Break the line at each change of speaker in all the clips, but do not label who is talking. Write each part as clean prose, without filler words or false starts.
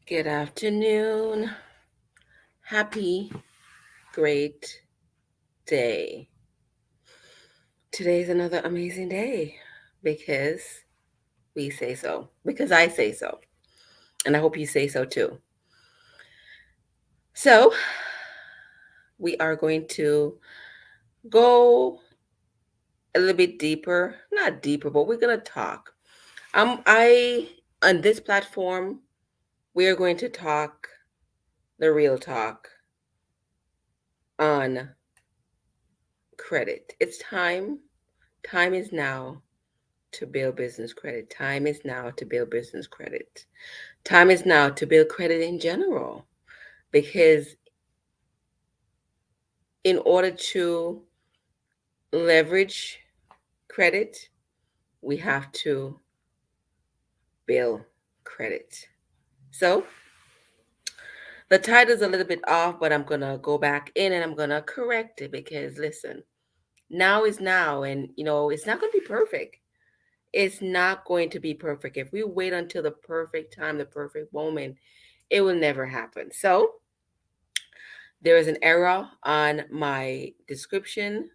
Good afternoon. Happy, great day. Today's another amazing day because we say so, because I say so, and I hope you say so too. So, we are going to go a little bit deeper, not deeper, but we're going to talk. I on this platform, we are going to talk the real talk on credit. It's time. Time is now to build business credit. Time is now to build business credit. Time is now to build credit in general because in order to leverage credit, we have to build credit. So the title's a little bit off, but I'm going to go back in and I'm going to correct it because listen, now is now, and it's not going to be perfect. It's not going to be perfect. If we wait until the perfect time, the perfect moment, it will never happen. So there is an error on my description,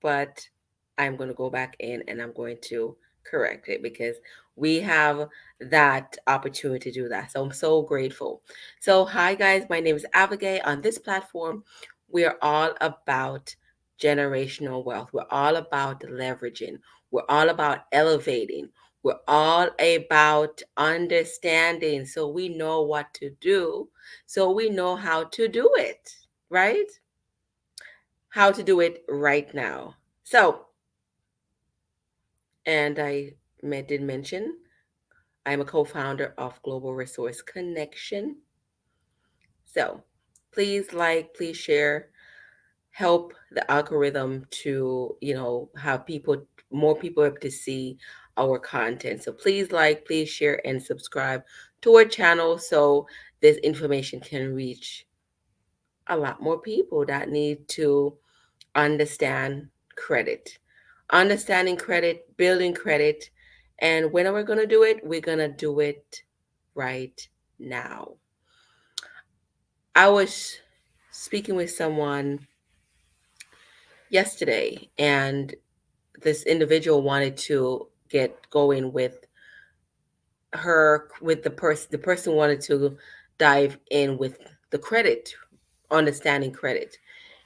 but I'm going to go back in and I'm going to correct it because we have that opportunity to do that. So I'm so grateful. So, hi guys, my name is Abigail. On this platform, we are all about generational wealth, we're all about leveraging, we're all about elevating. We're all about understanding so we know what to do, so we know how to do it, right? How to do it right now. So, and did mention I'm a co founder of Global Resource Connection. So, please like, please share, help the algorithm to, have more people able to see our content. So, please like, please share, and subscribe to our channel so this information can reach a lot more people that need to understand credit. Understanding credit, building credit. And when are we going to do it? We're going to do it right now. I was speaking with someone yesterday, and this individual wanted to get going with the person. The person wanted to dive in with the credit, understanding credit.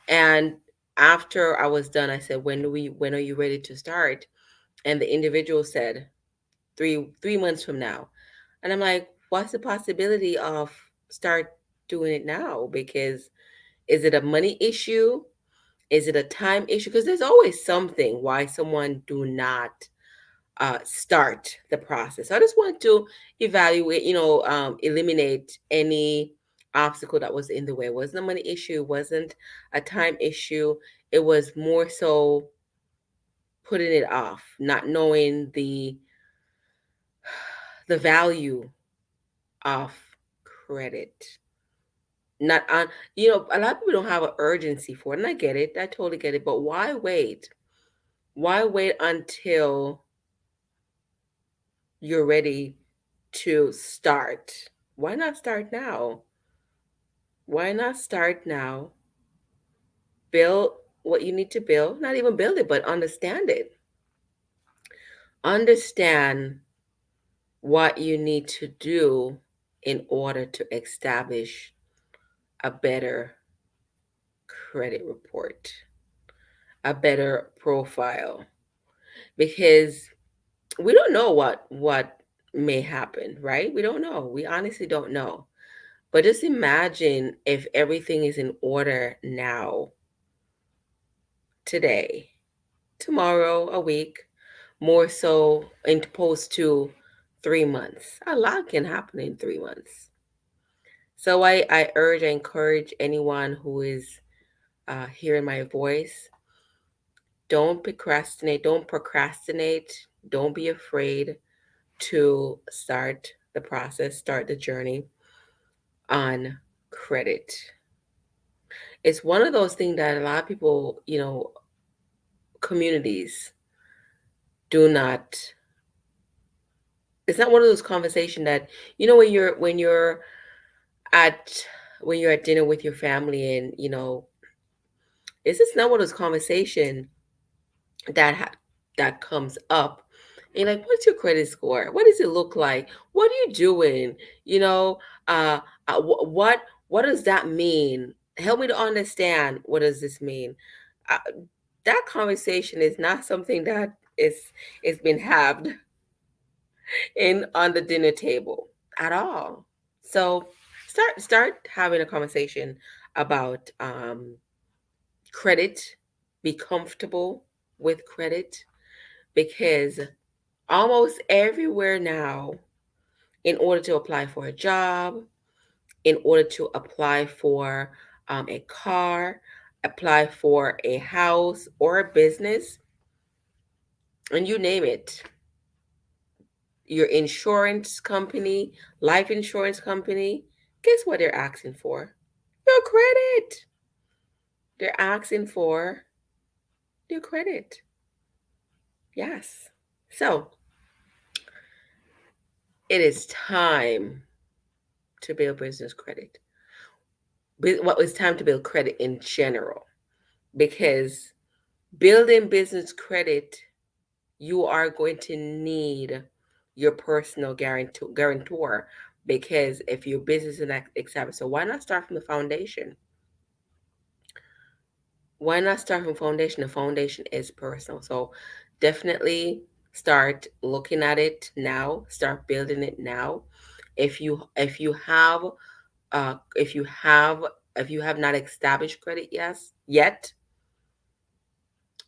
And after I was done, I said, when are you ready to start? And the individual said, three months from now. And I'm like, what's the possibility of start doing it now? Because is it a money issue? Is it a time issue? Because there's always something why someone do not start the process. So I just want to evaluate, eliminate any obstacle that was in the way. It wasn't a money issue. It wasn't a time issue. It was more so putting it off, not knowing the value of credit. Not on, a lot of people don't have an urgency for it, and I get it. I totally get it. But why wait? Why wait until you're ready to start? Why not start now? Why not start now? Build what you need to build, not even build it, but understand it. Understand what you need to do in order to establish a better credit report, a better profile, because we don't know what may happen, right? We don't know. We honestly don't know. But just imagine if everything is in order now, today, tomorrow, a week, more so in opposed to 3 months. A lot can happen in 3 months. So I encourage anyone who is hearing my voice, don't procrastinate, don't be afraid to start the process, start the journey on credit. It's one of those things that a lot of people, communities do not. It's not one of those conversations that when you're at when you're at dinner with your family, and is this not one of those conversation that that comes up, and you're like, what's your credit score? What does it look like? What are you doing? You know, uh, what does that mean? Help me to understand. What does this mean? Uh, that conversation is not something that is been had in on the dinner table at all. So start having a conversation about credit. Be comfortable with credit, because almost everywhere now, in order to apply for a job, in order to apply for a car, apply for a house or a business, and you name it, your insurance company, life insurance company, guess what they're asking for? Your credit. They're asking for your credit. Yes. So it is time to build business credit. Well, it's time to build credit in general, because building business credit, you are going to need your personal guarantor, because if your business is not established, so why not start from the foundation? Why not start from foundation? The foundation is personal. So definitely start looking at it now, start building it now. If you have uh if you have if you have not established credit yet,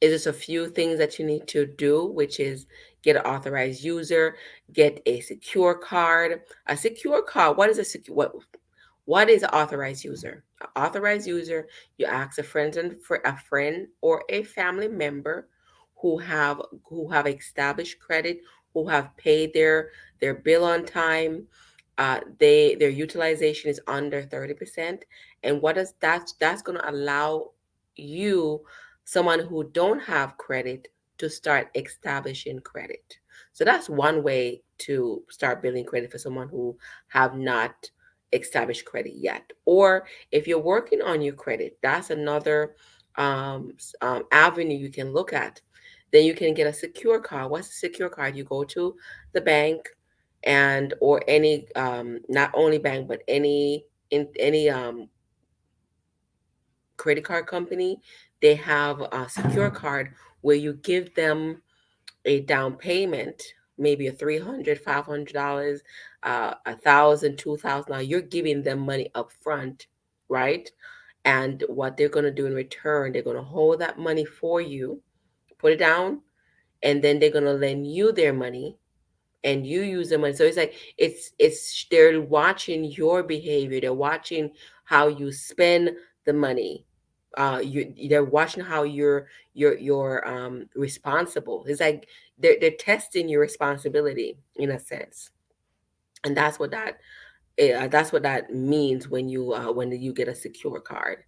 is just a few things that you need to do, which is get an authorized user, get a secure card. A secure card, what is a secure what is an authorized user? An authorized user, you ask a friend and for a friend or a family member who have established credit, who have paid their bill on time. Their utilization is under 30%. And what does that's going to allow you, someone who don't have credit, to start establishing credit. So that's one way to start building credit for someone who have not established credit yet. Or if you're working on your credit, that's another avenue you can look at. Then you can get a secure card. What's a secure card? You go to the bank, and or any not only bank, but any credit card company. They have a secure card where you give them a down payment, maybe a $300, $500, 1,000, 2,000. Now you're giving them money up front, right? And what they're going to do in return, they're going to hold that money for you, put it down, and then they're going to lend you their money, and you use the money. So it's like it's they're watching your behavior. They're watching how you spend the money. They're watching how you're responsible. It's like they're testing your responsibility in a sense, and that's what that means when you get a secure card.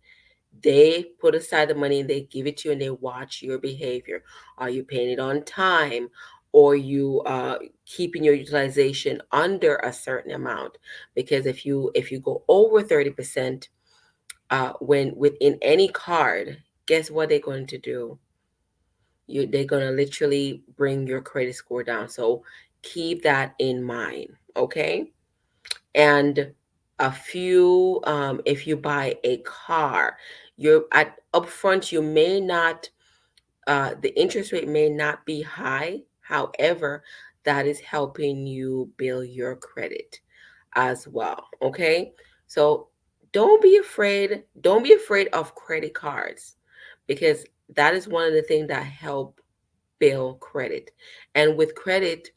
They put aside the money and they give it to you, and they watch your behavior. Are you paying it on time? Or you keeping your utilization under a certain amount? Because if you go over 30%, when within any card, guess what they're going to do? They're going to literally bring your credit score down. So keep that in mind, okay? And a few if you buy a car, you're at upfront, you may not the interest rate may not be high. However, that is helping you build your credit as well, okay? So don't be afraid of credit cards, because that is one of the things that help build credit. And with credit,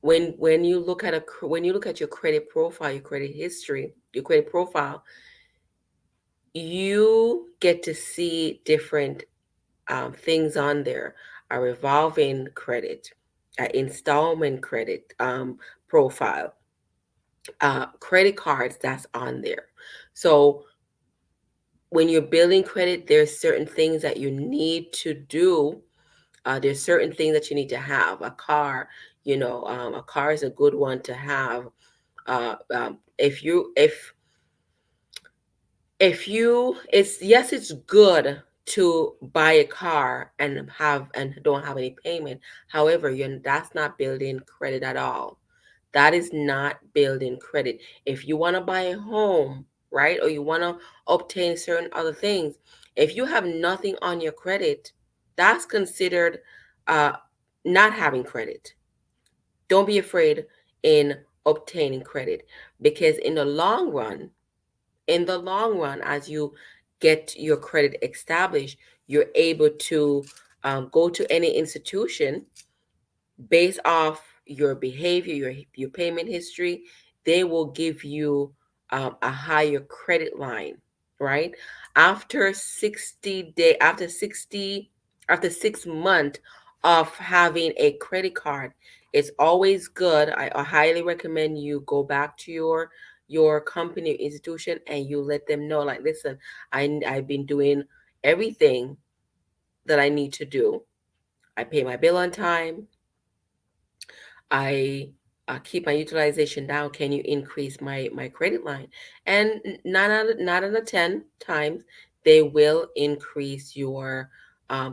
when you look at when you look at your credit profile, your credit history, your credit profile, you get to see different things on there: a revolving credit, an installment credit profile, credit cards that's on there. So when you're building credit, there's certain things that you need to do. There's certain things that you need to have. A car, a car is a good one to have. If If you it's yes, it's good to buy a car and don't have any payment. However, that's not building credit at all. That is not building credit. If you want to buy a home, right, or you want to obtain certain other things, if you have nothing on your credit, that's considered uh, not having credit. Don't be afraid in obtaining credit, because in the long run, as you get your credit established, you're able to go to any institution based off your behavior, your payment history. They will give you a higher credit line, right? After 6 months of having a credit card, it's always good. I highly recommend you go back to your company or institution and you let them know, like, listen, I've been doing everything that I need to do. I pay my bill on time. I keep my utilization down. Can you increase my credit line? And 9 out of 10 times, they will increase your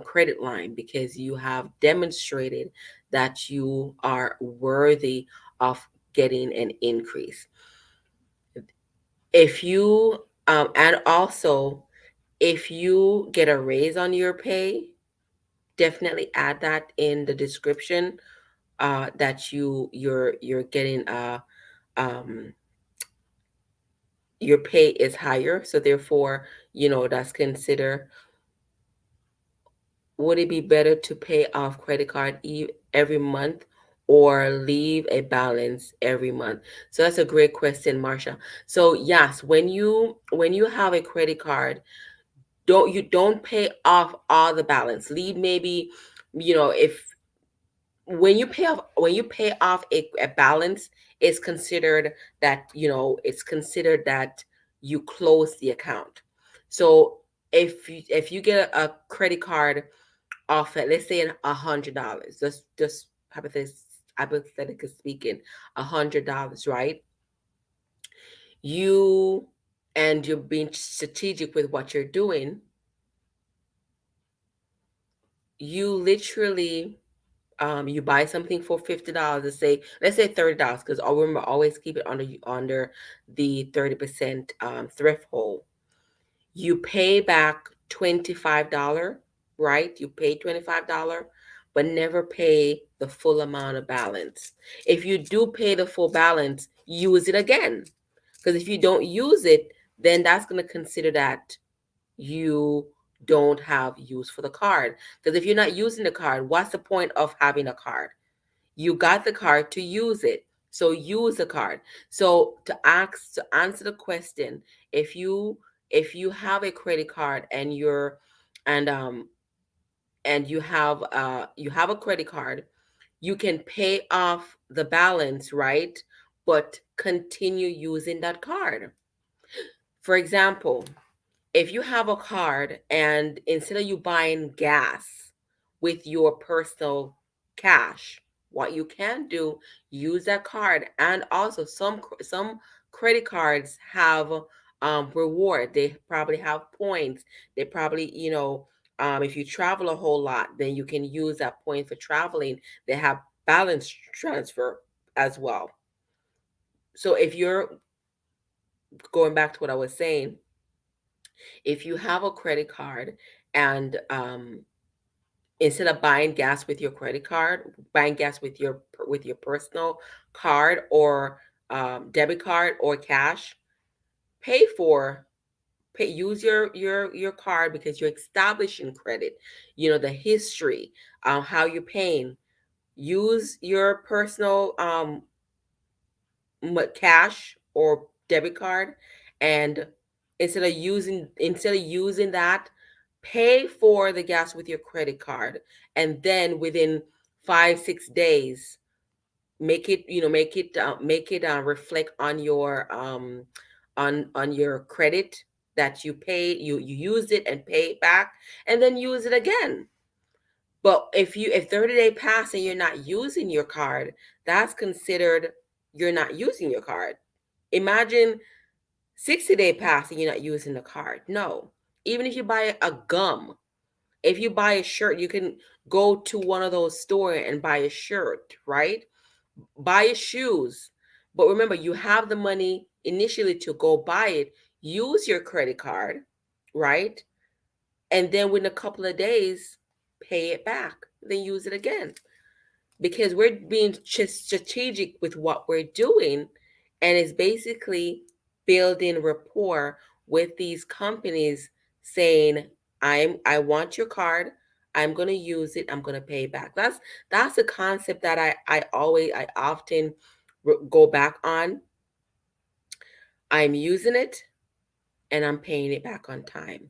credit line because you have demonstrated that you are worthy of getting an increase. If you and also, if you get a raise on your pay, definitely add that in the description, that you're getting um your pay is higher, so therefore, that's considered. Would it be better to pay off credit card every month or leave a balance every month? So that's a great question, Marsha. So yes, when you have a credit card, don't pay off all the balance. Leave maybe, if when you pay off a balance, it's considered that you close the account. So if you get a credit card off at, let's say, $100, just hypothetically speaking, $100, right? you and you're being strategic with what you're doing. You literally, you buy something for $50. Let's say $30, because I remember, always keep it under the 30% threshold. You pay back $25, right? You pay $25, but never pay the full amount of balance. If you do pay the full balance, use it again, because if you don't use it, then that's going to consider that you don't have use for the card. Because if you're not using the card, what's the point of having a card? You got the card to use it. So use the card. So to answer the question, if you have a credit card and and um you have a credit card, you can pay off the balance, right? But continue using that card. For example, if you have a card and instead of you buying gas with your personal cash, what you can do, use that card. And also, some credit cards have reward. They probably have points. They probably, if you travel a whole lot, then you can use that point for traveling. They have balance transfer as well. So if you're going back to what I was saying, if you have a credit card and instead of buying gas with your credit card, buying gas with your personal card or debit card or cash, pay for use your card, because you're establishing credit. The history, how you're paying. Use your personal cash or debit card, and instead of using that, pay for the gas with your credit card, and then within 5-6 days, make it reflect on your credit, that you used it and pay it back, and then use it again. But if 30 day pass and you're not using your card, that's considered you're not using your card. Imagine 60-day pass and you're not using the card. No. Even if you buy a gum, if you buy a shirt, you can go to one of those stores and buy a shirt, right? Buy your shoes. But remember, you have the money initially to go buy it. Use your credit card, right? And then within a couple of days, pay it back. Then use it again. Because we're being strategic with what we're doing. And it's basically building rapport with these companies saying, I want your card. I'm going to use it. I'm going to pay back. That's a concept that I often go back on. I'm using it and I'm paying it back on time.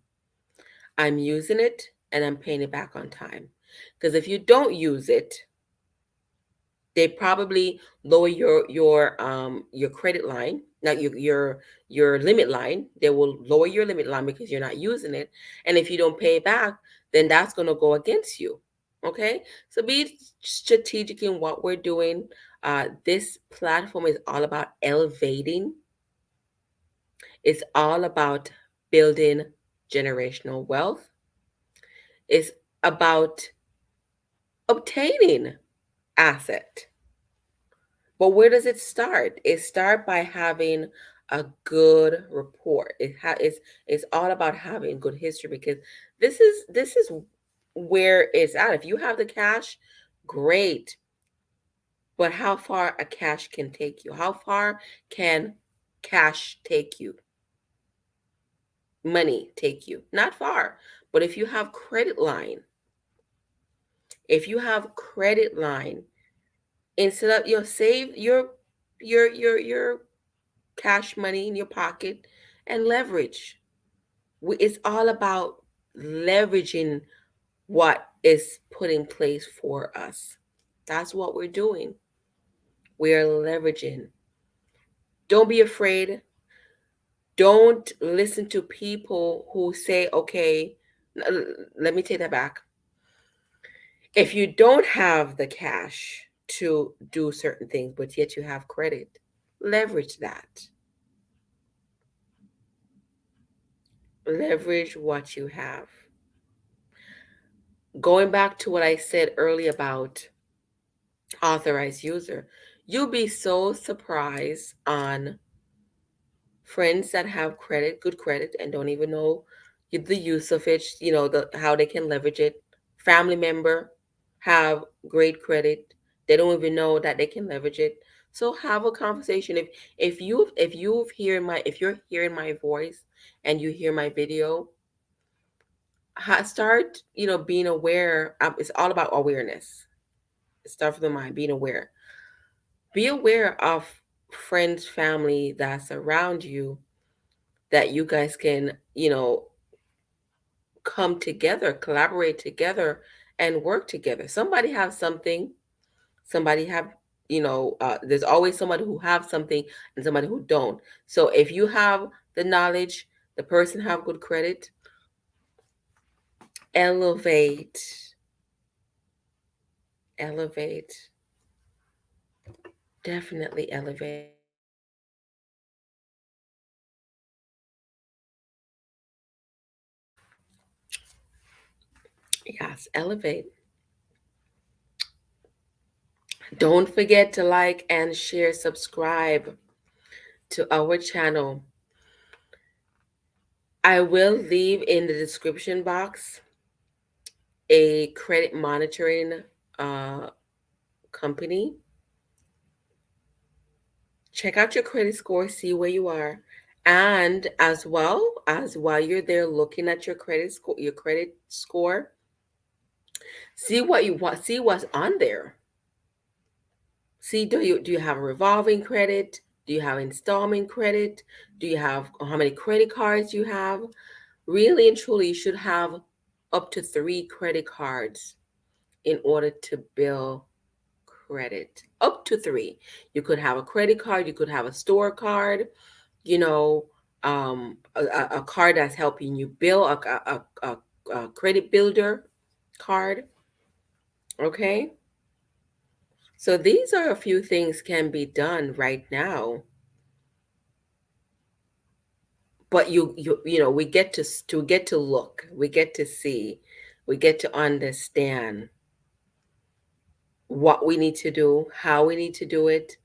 I'm using it and I'm paying it back on time. Because if you don't use it, they probably lower your credit line, not your limit line. They will lower your limit line because you're not using it. And if you don't pay it back, then that's going to go against you. Okay, so be strategic in what we're doing. This platform is all about elevating. It's all about building generational wealth. It's about obtaining asset. But where does it start? It starts by having a good report. It's all about having good history, because this is where it's at. If you have the cash, great. But how far a cash can take you? How far can cash take you? Money take you? Not far. But if you have credit line, instead of save your cash money in your pocket and leverage. It's all about leveraging what is put in place for us. That's what we're doing. We're leveraging. Don't be afraid. Don't listen to people who say, okay, let me take that back. If you don't have the cash to do certain things, but yet you have credit, leverage that. Leverage what you have. Going back to what I said earlier about authorized user, you'll be so surprised on friends that have credit, good credit, and don't even know the use of it, how they can leverage it. Family member have great credit, they don't even know that they can leverage it. So have a conversation. If you're hearing my voice and you hear my video, start being aware. It's all about awareness. Start from the mind, being aware. Be aware of friends, family that's around you, that you guys can come together, collaborate together, and work together. Somebody have something. Somebody have there's always somebody who have something and somebody who don't. So if you have the knowledge, the person have good credit, elevate, elevate, definitely elevate. Yes, elevate. Don't forget to like and share, subscribe to our channel. I will leave in the description box a credit monitoring uh, company. Check out your credit score, see where you are. And as well as while you're there looking at your credit score, see what you want, see what's on there. See, do you have a revolving credit? Do you have installment credit? Do you have how many credit cards you have? Really and truly, you should have up to 3 credit cards in order to build credit. Up to 3. You could have a credit card, you could have a store card, you know, a card that's helping you build a credit builder card. Okay. So these are a few things can be done right now but we get to look, we get to see, we get to understand what we need to do, how we need to do it.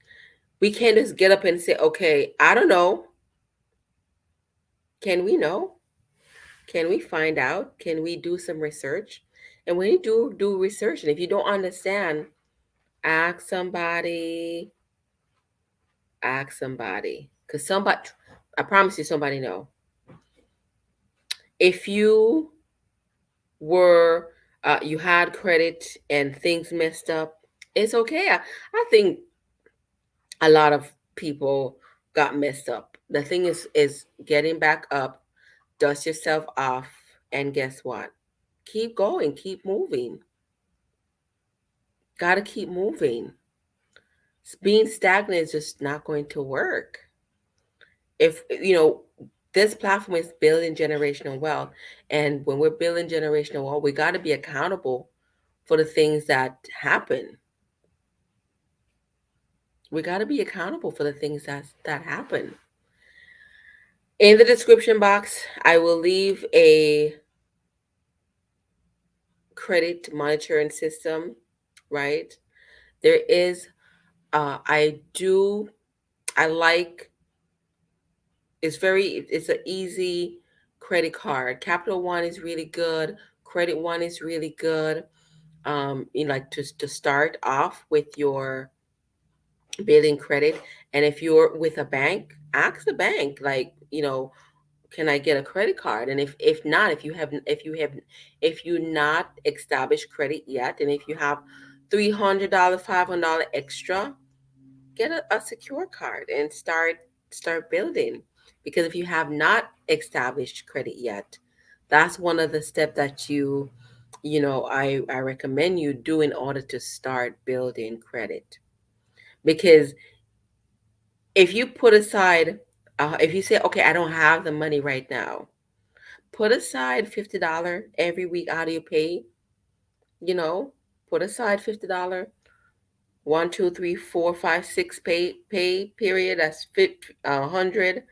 We can't just get up and say, okay, I don't know. Can we know? Can we find out? Can we do some research? And when you do research, and if you don't understand, ask somebody, ask somebody. Because somebody, I promise you, somebody know. If were you had credit and things messed up, it's okay. I think a lot of people got messed up. The thing is getting back up, dust yourself off, and guess what? Keep going, keep moving. Got to keep moving. Being stagnant is just not going to work. If this platform is building generational wealth, and when we're building generational wealth, we got to be accountable for the things that happen. We got to be accountable for the things that happen. In the description box, I will leave a credit monitoring system, right? There is, I like, it's an easy credit card. Capital One is really good. Credit One is really good. Like to start off with your building credit. And if you're with a bank, ask the bank, like, can I get a credit card? And if not, if you not established credit yet, and if you have $300, $500 extra, get a secure card and start building. Because if you have not established credit yet, that's one of the steps that I recommend you do in order to start building credit. Because if you put aside, if you say, okay, I don't have the money right now, put aside $50 every week out of your pay. You know, put aside $50. 1, 2, 3, 4, 5, 6 pay period. That's 100.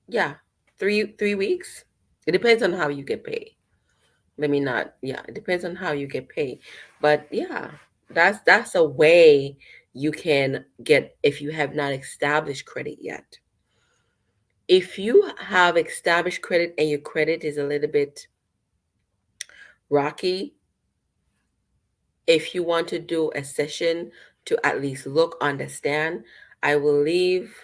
Yeah, three weeks. It depends on how you get paid. Let me not. Yeah, it depends on how you get paid. But yeah, that's a way you can get if you have not established credit yet. If you have established credit and your credit is a little bit rocky, if you want to do a session to at least look, understand, I will leave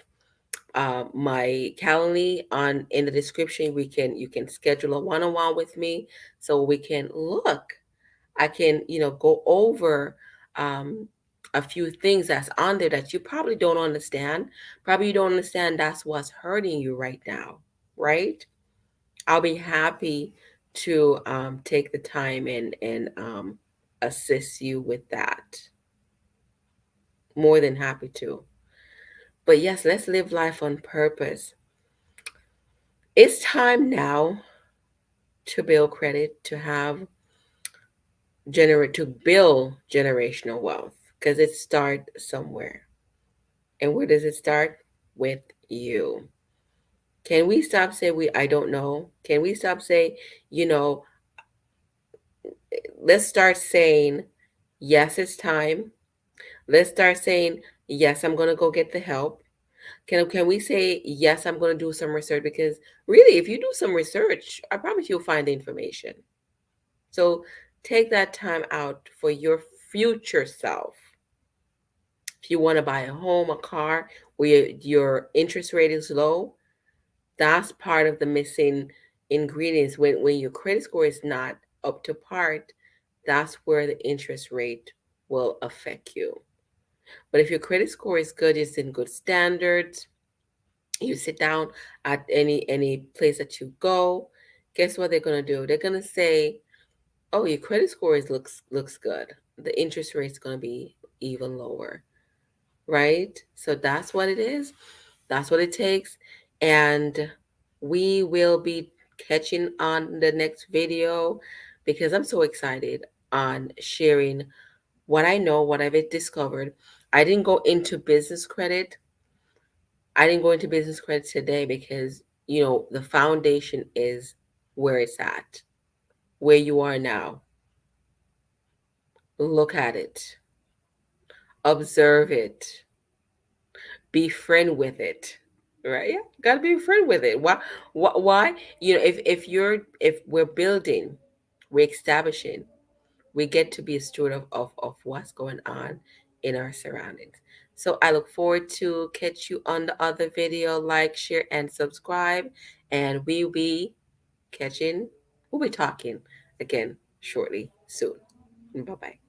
my Calendly on in the description. You can schedule a one-on-one with me so we can look. I can go over um, a few things that's on there that you probably don't understand. Probably you don't understand that's what's hurting you right now, right? I'll be happy to take the time and assist you with that. More than happy to. But yes, let's live life on purpose. It's time now to build credit, to build generational wealth, because it starts somewhere. And where does it start? With you. Can we stop saying I don't know? Can we stop saying, you know, let's start saying, yes, it's time. Let's start saying, yes, I'm going to go get the help. Can we say, yes, I'm going to do some research? Because really, if you do some research, I promise you'll find the information. So take that time out for your future self. If you want to buy a home, a car, where your interest rate is low, that's part of the missing ingredients. When your credit score is not up to par, that's where the interest rate will affect you. But if your credit score is good, it's in good standards, you sit down at any place that you go, guess what they're going to do? They're going to say, oh, your credit score looks good. The interest rate's going to be even lower, right? So that's what it is. That's what it takes. And we will be catching on the next video, because I'm so excited on sharing what I know, what I've discovered. I didn't go into business credit. I didn't go into business credit today because the foundation is where it's at, where you are now. Look at it, observe it, be friend with it. Right? Yeah, gotta be a friend with it. Why? If we're building, we're establishing, we get to be a steward of what's going on in our surroundings. So I look forward to catch you on the other video. Like, share, and subscribe. And we'll be talking again shortly soon. Bye bye.